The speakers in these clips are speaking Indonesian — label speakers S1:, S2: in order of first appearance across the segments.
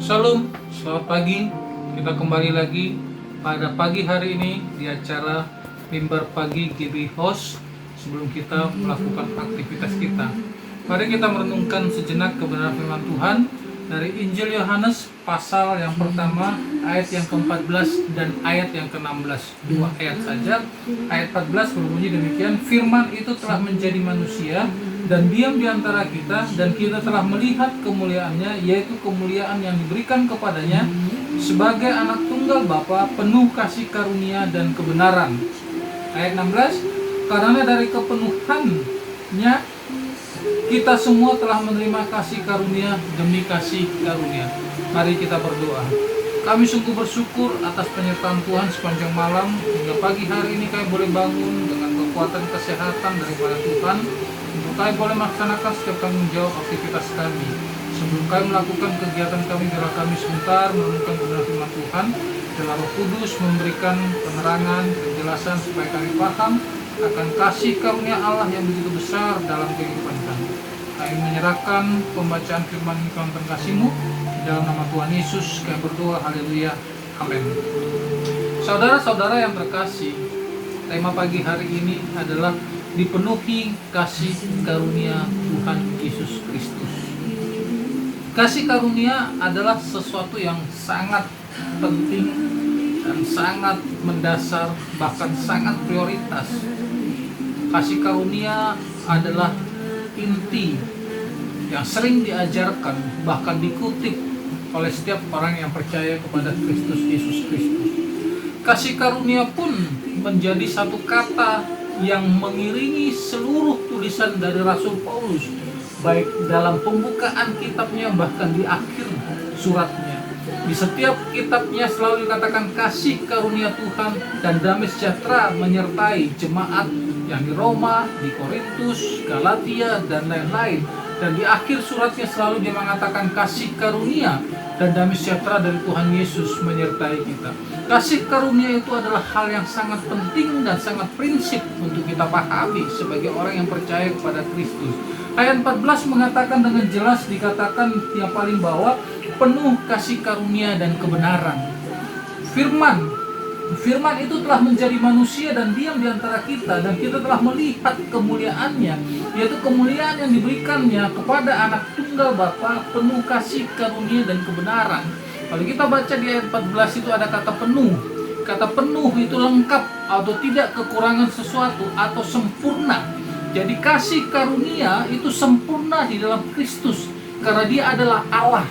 S1: Shalom, selamat pagi. Kita kembali lagi pada pagi hari ini di acara Mimbar Pagi GB Host. Sebelum kita melakukan aktivitas kita, mari kita merenungkan sejenak kebenaran firman Tuhan dari Injil Yohanes pasal yang pertama ayat yang ke-14 dan ayat yang ke-16. Dua ayat saja. Ayat 14 berbunyi demikian, firman itu telah menjadi manusia dan diam di antara kita, dan kita telah melihat kemuliaannya, yaitu kemuliaan yang diberikan kepadanya sebagai anak tunggal Bapa, penuh kasih karunia dan kebenaran. Ayat 16, karena dari kepenuhannya kita semua telah menerima kasih karunia demi kasih karunia. Mari kita berdoa. Kami sungguh bersyukur atas penyertaan Tuhan sepanjang malam hingga pagi hari ini kami boleh bangun dengan kekuatan kesehatan daripada Tuhan untuk kami boleh melaksanakan setiap tanggung jawab aktivitas kami. Sebelum kami melakukan kegiatan kami, biarlah kami sebentar merenungkan kebenaran firman Tuhan. Biarlah Roh Kudus memberikan penerangan, penjelasan supaya kami paham akan kasih karunia Allah yang begitu besar dalam kehidupan kami. Kami menyerahkan pembacaan firman Tuhan dan kasih-Mu dalam nama Tuhan Yesus kami berdoa, haleluya, amin. Saudara-saudara yang terkasih, tema pagi hari ini adalah dipenuhi kasih karunia Tuhan Yesus Kristus. Kasih karunia adalah sesuatu yang sangat penting dan sangat mendasar, bahkan sangat prioritas. Kasih karunia adalah inti yang sering diajarkan, bahkan dikutip oleh setiap orang yang percaya kepada Kristus Yesus Kristus. Kasih karunia pun menjadi satu kata yang mengiringi seluruh tulisan dari Rasul Paulus, baik dalam pembukaan kitabnya bahkan di akhir suratnya. Di setiap kitabnya selalu dikatakan kasih karunia Tuhan dan damai sejahtera menyertai jemaat yang di Roma, di Korintus, Galatia, dan lain-lain. Dan di akhir suratnya selalu dia mengatakan kasih karunia dan damai sejahtera dari Tuhan Yesus menyertai kita. Kasih karunia itu adalah hal yang sangat penting dan sangat prinsip untuk kita pahami sebagai orang yang percaya kepada Kristus. Ayat 14 mengatakan dengan jelas, dikatakan yang paling bawah, penuh kasih karunia dan kebenaran. Firman itu telah menjadi manusia dan diam di antara kita, dan kita telah melihat kemuliaannya, yaitu kemuliaan yang diberikannya kepada anak tunggal Bapa, penuh kasih karunia dan kebenaran. Kalau kita baca di ayat 14 itu ada kata penuh. Kata penuh itu lengkap atau tidak kekurangan sesuatu atau sempurna. Jadi kasih karunia itu sempurna di dalam Kristus karena dia adalah Allah.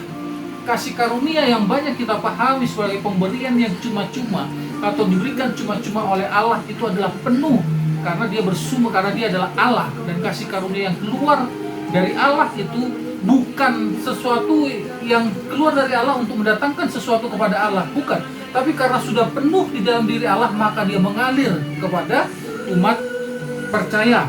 S1: Kasih karunia yang banyak kita pahami sebagai pemberian yang cuma-cuma atau diberikan cuma-cuma oleh Allah itu adalah penuh karena dia bersumber, karena dia adalah Allah. Dan kasih karunia yang keluar dari Allah itu bukan sesuatu yang keluar dari Allah untuk mendatangkan sesuatu kepada Allah, bukan. Tapi karena sudah penuh di dalam diri Allah, maka dia mengalir kepada umat percaya.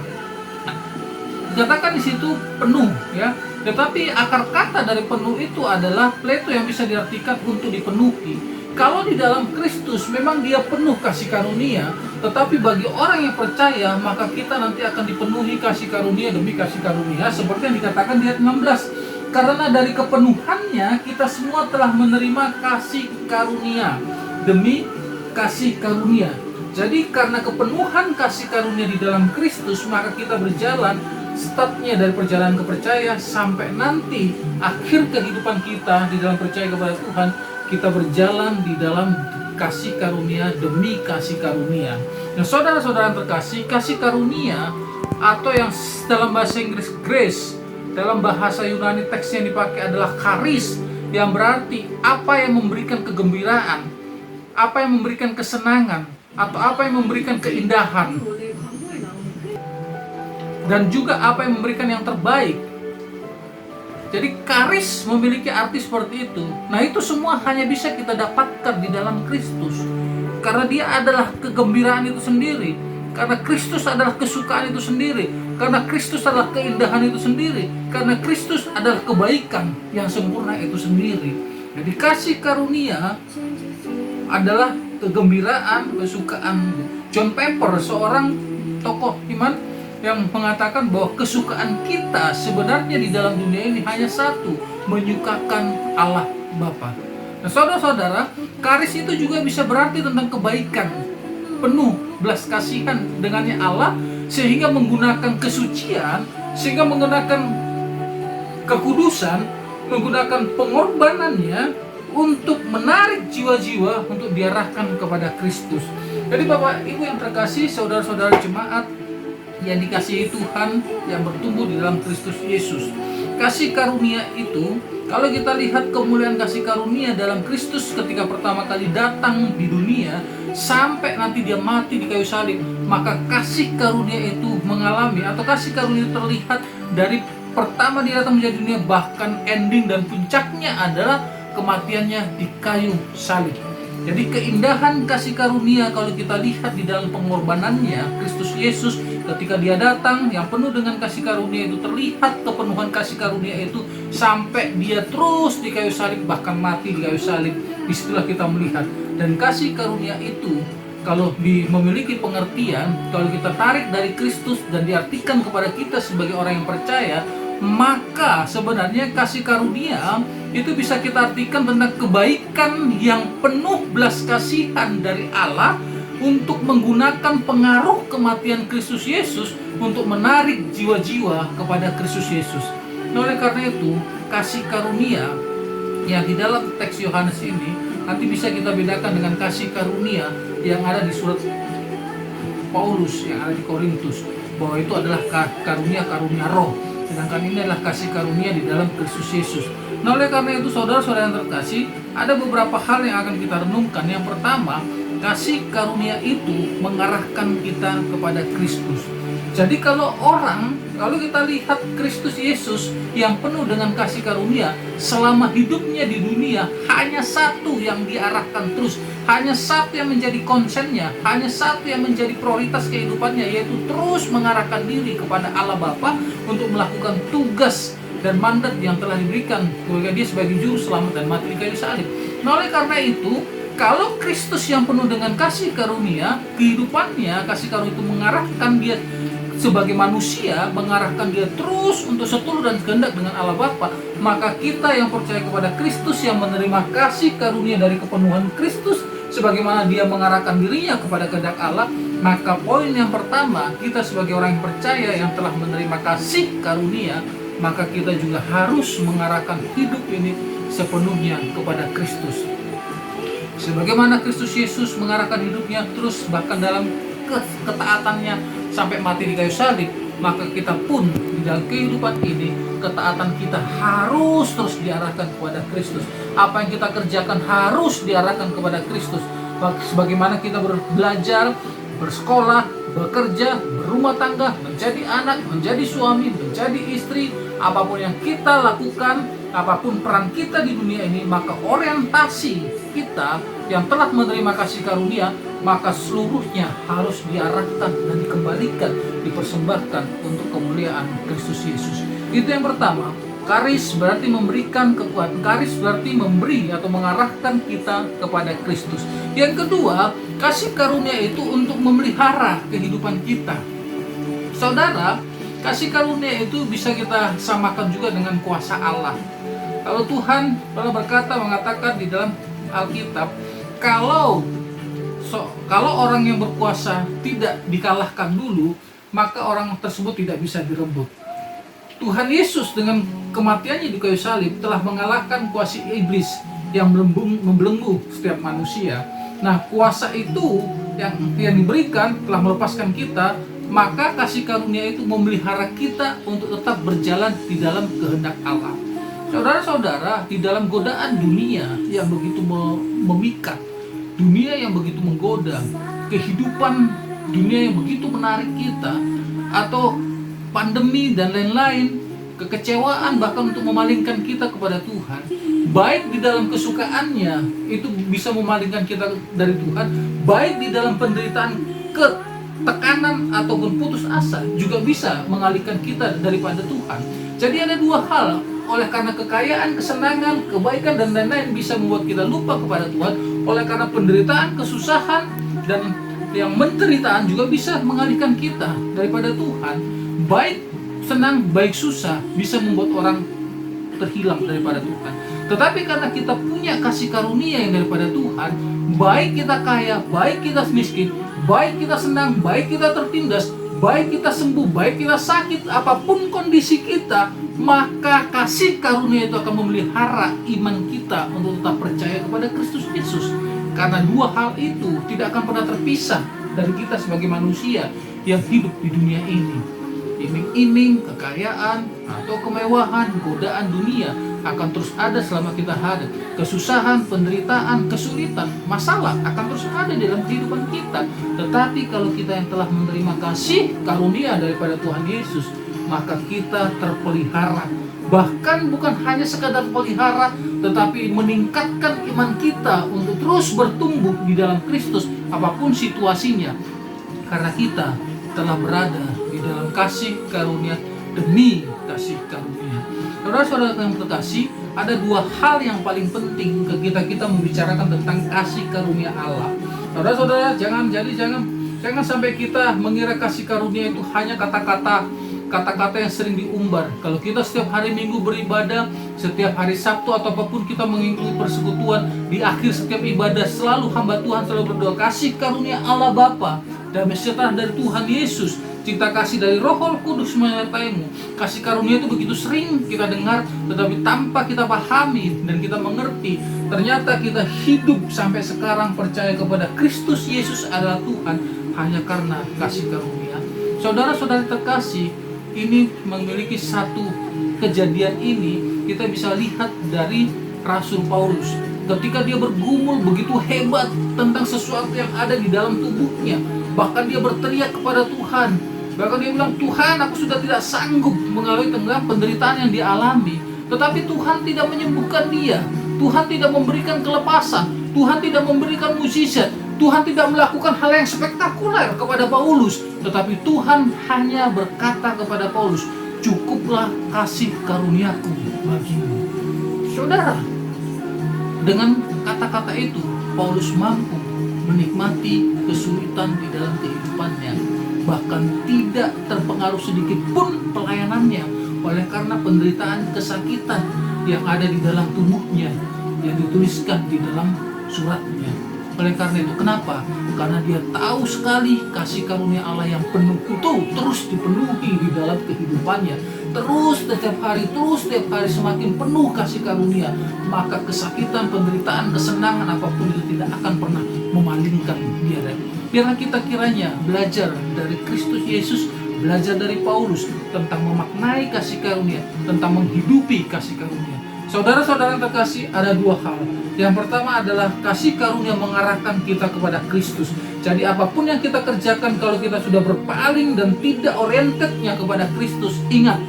S1: Dikatakan di situ penuh, ya. Tetapi akar kata dari penuh itu adalah pleto yang bisa diartikan untuk dipenuhi. Kalau di dalam Kristus memang dia penuh kasih karunia, tetapi bagi orang yang percaya maka kita nanti akan dipenuhi kasih karunia demi kasih karunia, seperti yang dikatakan di ayat 16. Karena dari kepenuhannya kita semua telah menerima kasih karunia demi kasih karunia. Jadi karena kepenuhan kasih karunia di dalam Kristus, maka kita berjalan startnya dari perjalanan kepercayaan sampai nanti akhir kehidupan kita di dalam percaya kepada Tuhan, kita berjalan di dalam kasih karunia demi kasih karunia. Nah, saudara-saudara yang terkasih, kasih karunia atau yang dalam bahasa Inggris grace, dalam bahasa Yunani teks yang dipakai adalah charis, yang berarti apa yang memberikan kegembiraan, apa yang memberikan kesenangan, atau apa yang memberikan keindahan, dan juga apa yang memberikan yang terbaik. Jadi charis memiliki arti seperti itu. Nah, itu semua hanya bisa kita dapatkan di dalam Kristus. Karena dia adalah kegembiraan itu sendiri. Karena Kristus adalah kesukaan itu sendiri. Karena Kristus adalah keindahan itu sendiri. Karena Kristus adalah kebaikan yang sempurna itu sendiri. Jadi kasih karunia adalah kegembiraan, kesukaan. John Piper, seorang tokoh iman, yang mengatakan bahwa kesukaan kita sebenarnya di dalam dunia ini hanya satu, menyukakan Allah Bapa. Nah, saudara-saudara, karis itu juga bisa berarti tentang kebaikan, penuh belas kasihan dengannya Allah, sehingga menggunakan kesucian, sehingga menggunakan kekudusan, menggunakan pengorbanannya untuk menarik jiwa-jiwa untuk diarahkan kepada Kristus. Jadi Bapak Ibu yang terkasih, saudara-saudara jemaat yang dikasihi Tuhan, yang bertumbuh di dalam Kristus Yesus, kasih karunia itu, kalau kita lihat kemuliaan kasih karunia dalam Kristus ketika pertama kali datang di dunia sampai nanti dia mati di kayu salib, maka kasih karunia itu mengalami, atau kasih karunia terlihat dari pertama dia datang menjadi dunia, bahkan ending dan puncaknya adalah kematiannya di kayu salib. Jadi keindahan kasih karunia kalau kita lihat di dalam pengorbanannya Kristus Yesus ketika dia datang yang penuh dengan kasih karunia itu, terlihat kepenuhan kasih karunia itu sampai dia terus di kayu salib, bahkan mati di kayu salib. Disitulah kita melihat, dan kasih karunia itu kalau memiliki pengertian, kalau kita tarik dari Kristus dan diartikan kepada kita sebagai orang yang percaya, maka sebenarnya kasih karunia itu bisa kita artikan tentang kebaikan yang penuh belas kasihan dari Allah untuk menggunakan pengaruh kematian Kristus Yesus untuk menarik jiwa-jiwa kepada Kristus Yesus. Nah, oleh karena itu, kasih karunia yang di dalam teks Yohanes ini nanti bisa kita bedakan dengan kasih karunia yang ada di surat Paulus yang ada di Korintus, bahwa itu adalah karunia roh. Sedangkan ini adalah kasih karunia di dalam Kristus Yesus. Nah, oleh karena itu saudara-saudara yang terkasih, ada beberapa hal yang akan kita renungkan. Yang pertama, kasih karunia itu mengarahkan kita kepada Kristus. Jadi kalau kita lihat Kristus Yesus yang penuh dengan kasih karunia, selama hidupnya di dunia hanya satu yang diarahkan terus, hanya satu yang menjadi konsennya, hanya satu yang menjadi prioritas kehidupannya, yaitu terus mengarahkan diri kepada Allah Bapa untuk melakukan tugas dan mandat yang telah diberikan kepada dia sebagai juru selamat dan mati di kayu salib. Nah, oleh karena itu, kalau Kristus yang penuh dengan kasih karunia, kehidupannya, kasih karunia itu mengarahkan dia sebagai manusia, mengarahkan dia terus untuk seturut dan sekehendak dengan Allah Bapa, maka kita yang percaya kepada Kristus, yang menerima kasih karunia dari kepenuhan Kristus, sebagaimana dia mengarahkan dirinya kepada kehendak Allah, maka poin yang pertama, kita sebagai orang yang percaya yang telah menerima kasih karunia, maka kita juga harus mengarahkan hidup ini sepenuhnya kepada Kristus. Sebagaimana Kristus Yesus mengarahkan hidupnya terus bahkan dalam ketaatannya sampai mati di kayu salib, maka kita pun di dalam kehidupan ini, ketaatan kita harus terus diarahkan kepada Kristus. Apa yang kita kerjakan harus diarahkan kepada Kristus. Sebagaimana kita belajar, bersekolah, bekerja, berumah tangga, menjadi anak, menjadi suami, menjadi istri, apapun yang kita lakukan, apapun peran kita di dunia ini, maka orientasi kita yang telah menerima kasih karunia, maka seluruhnya harus diarahkan dan dikembalikan, dipersembahkan untuk kemuliaan Kristus Yesus. Itu yang pertama. Karis berarti memberikan kekuatan. Karis berarti memberi atau mengarahkan kita kepada Kristus. Yang kedua, kasih karunia itu untuk memelihara kehidupan kita. Saudara, kasih karunia itu bisa kita samakan juga dengan kuasa Allah. Kalau Tuhan pernah mengatakan di dalam Alkitab, kalau orang yang berkuasa tidak dikalahkan dulu, maka orang tersebut tidak bisa direbut. Tuhan Yesus dengan kematiannya di kayu salib telah mengalahkan kuasa iblis yang membelenggu setiap manusia. Nah, kuasa itu yang diberikan telah melepaskan kita, maka kasih karunia itu memelihara kita untuk tetap berjalan di dalam kehendak Allah. Saudara-saudara, di dalam godaan dunia yang begitu memikat, dunia yang begitu menggoda, kehidupan dunia yang begitu menarik kita, atau pandemi dan lain-lain, kekecewaan bahkan untuk memalingkan kita kepada Tuhan, baik di dalam kesukaannya itu bisa memalingkan kita dari Tuhan, baik di dalam penderitaan, tekanan ataupun putus asa juga bisa mengalihkan kita daripada Tuhan. Jadi ada dua hal. Oleh karena kekayaan, kesenangan, kebaikan dan lain-lain bisa membuat kita lupa kepada Tuhan. Oleh karena penderitaan, kesusahan dan yang penderitaan juga bisa mengalihkan kita daripada Tuhan. Baik senang, baik susah bisa membuat orang terhilang daripada Tuhan. Tetapi karena kita punya kasih karunia yang daripada Tuhan, baik kita kaya, baik kita miskin, baik kita senang, baik kita tertindas, baik kita sembuh, baik kita sakit, apapun kondisi kita, maka kasih karunia itu akan memelihara iman kita untuk tetap percaya kepada Kristus Yesus. Karena dua hal itu tidak akan pernah terpisah dari kita sebagai manusia yang hidup di dunia ini. Iming-iming, kekayaan, atau kemewahan, godaan dunia akan terus ada selama kita ada. Kesusahan, penderitaan, kesulitan, masalah akan terus ada dalam kehidupan kita. Tetapi kalau kita yang telah menerima kasih karunia daripada Tuhan Yesus, maka kita terpelihara. Bahkan bukan hanya sekadar pelihara, tetapi meningkatkan iman kita untuk terus bertumbuh di dalam Kristus apapun situasinya. Karena kita telah berada di dalam kasih karunia demi kasih karunia. Saudara-saudara yang terkasih, ada dua hal yang paling penting ketika kita membicarakan tentang kasih karunia Allah. Saudara-saudara, jangan sampai kita mengira kasih karunia itu hanya kata-kata yang sering diumbar. Kalau kita setiap hari Minggu beribadah, setiap hari Sabtu atau apapun kita mengikuti persekutuan, di akhir setiap ibadah selalu hamba Tuhan selalu berdoa, kasih karunia Allah Bapa, damai sejahtera dari Tuhan Yesus, cinta kasih dari Roh Kudus menyertaimu. Kasih karunia itu begitu sering kita dengar, tetapi tanpa kita pahami dan kita mengerti, ternyata kita hidup sampai sekarang percaya kepada Kristus Yesus adalah Tuhan hanya karena kasih karunia. Saudara-saudara terkasih, ini memiliki satu kejadian ini kita bisa lihat dari Rasul Paulus. Ketika dia bergumul begitu hebat tentang sesuatu yang ada di dalam tubuhnya, bahkan dia berteriak kepada Tuhan. Bahkan dia bilang, Tuhan, aku sudah tidak sanggup mengalami tengah penderitaan yang dia alami. Tetapi Tuhan tidak menyembuhkan dia. Tuhan tidak memberikan kelepasan. Tuhan tidak memberikan mukjizat. Tuhan tidak melakukan hal yang spektakuler kepada Paulus. Tetapi Tuhan hanya berkata kepada Paulus, cukuplah kasih karuniaku bagimu. Saudara, dengan kata-kata itu, Paulus mampu menikmati kesulitan di dalam kehidupannya, bahkan tidak terpengaruh sedikit pun pelayanannya oleh karena penderitaan kesakitan yang ada di dalam tubuhnya yang dituliskan di dalam suratnya. Oleh karena itu, kenapa? Karena dia tahu sekali kasih karunia Allah yang penuh itu terus dipenuhi di dalam kehidupannya. Terus setiap hari semakin penuh kasih karunia. Maka kesakitan, penderitaan, kesenangan apapun itu tidak akan pernah memalingkan dia. Biarlah kita kiranya belajar dari Kristus Yesus, belajar dari Paulus tentang memaknai kasih karunia, tentang menghidupi kasih karunia. Saudara-saudara yang terkasih, ada dua hal. Yang pertama adalah kasih karunia mengarahkan kita kepada Kristus. Jadi apapun yang kita kerjakan, kalau kita sudah berpaling dan tidak orientednya kepada Kristus, ingat,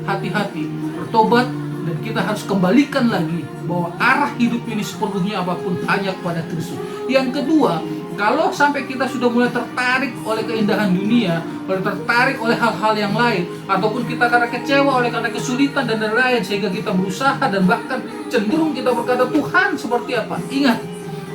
S1: hati-hati, bertobat, dan kita harus kembalikan lagi bahwa arah hidup ini sepenuhnya apapun hanya kepada Kristus. Yang kedua, kalau sampai kita sudah mulai tertarik oleh keindahan dunia, mulai tertarik oleh hal-hal yang lain, ataupun kita karena kecewa oleh karena kesulitan dan lain-lain, sehingga kita berusaha dan bahkan cenderung kita berkata, Tuhan seperti apa? Ingat,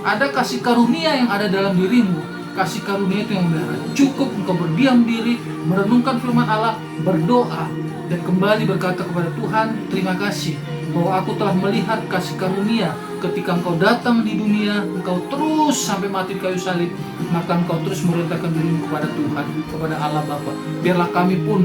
S1: ada kasih karunia yang ada dalam dirimu. Kasih karunia itu yang benar. Cukup engkau berdiam diri, merenungkan firman Allah, berdoa, dan kembali berkata kepada Tuhan, terima kasih bahwa aku telah melihat kasih karunia ketika engkau datang di dunia, engkau terus sampai mati di kayu salib, maka engkau terus merendahkan dirimu kepada Tuhan, kepada Allah Bapa. Biarlah kami pun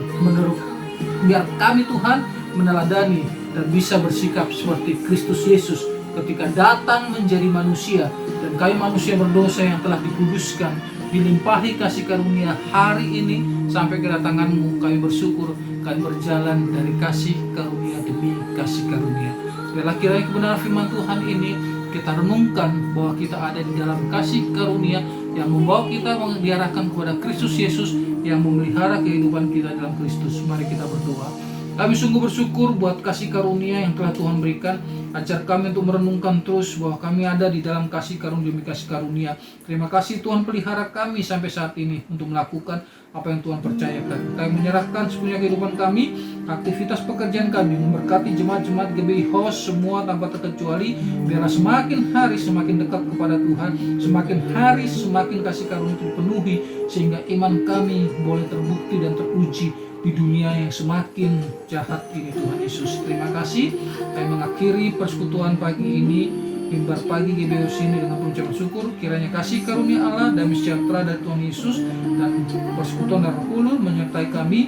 S1: biar kami Tuhan meneladani dan bisa bersikap seperti Kristus Yesus ketika datang menjadi manusia, dan kami manusia berdosa yang telah dikuduskan, dilimpahi kasih karunia hari ini sampai kedatanganmu. Kami bersyukur, kami berjalan dari kasih karunia demi kasih karunia. Biarlah kiranya kebenaran firman Tuhan ini kita renungkan bahwa kita ada di dalam kasih karunia yang membawa kita diarahkan kepada Kristus Yesus yang memelihara kehidupan kita dalam Kristus. Mari kita berdoa. Kami sungguh bersyukur buat kasih karunia yang telah Tuhan berikan. Ajar kami untuk merenungkan terus bahwa kami ada di dalam kasih karunia demi kasih karunia. Terima kasih Tuhan, pelihara kami sampai saat ini untuk melakukan apa yang Tuhan percayakan. Kami menyerahkan sepenuhnya kehidupan kami, aktivitas pekerjaan kami, memberkati jemaat-jemaat GBI Host semua tanpa terkecuali. Biarlah semakin hari semakin dekat kepada Tuhan, semakin hari semakin kasih karunia itu dipenuhi, sehingga iman kami boleh terbukti dan teruji di dunia yang semakin jahat ini Tuhan Yesus. Terima kasih. Kami mengakhiri persekutuan pagi ini, mimbar pagi GBOS ini dengan pengucapan syukur. Kiranya kasih karunia Allah, damai sejahtera dari Tuhan Yesus dan persekutuan dari Roh Kudus menyertai kami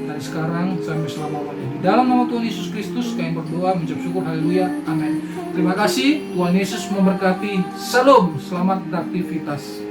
S1: dari sekarang sampai selama-lamanya. Di dalam nama Tuhan Yesus Kristus kami berdoa mengucap syukur. Haleluya. Amin. Terima kasih. Tuhan Yesus memberkati. Salam. Selamat beraktivitas.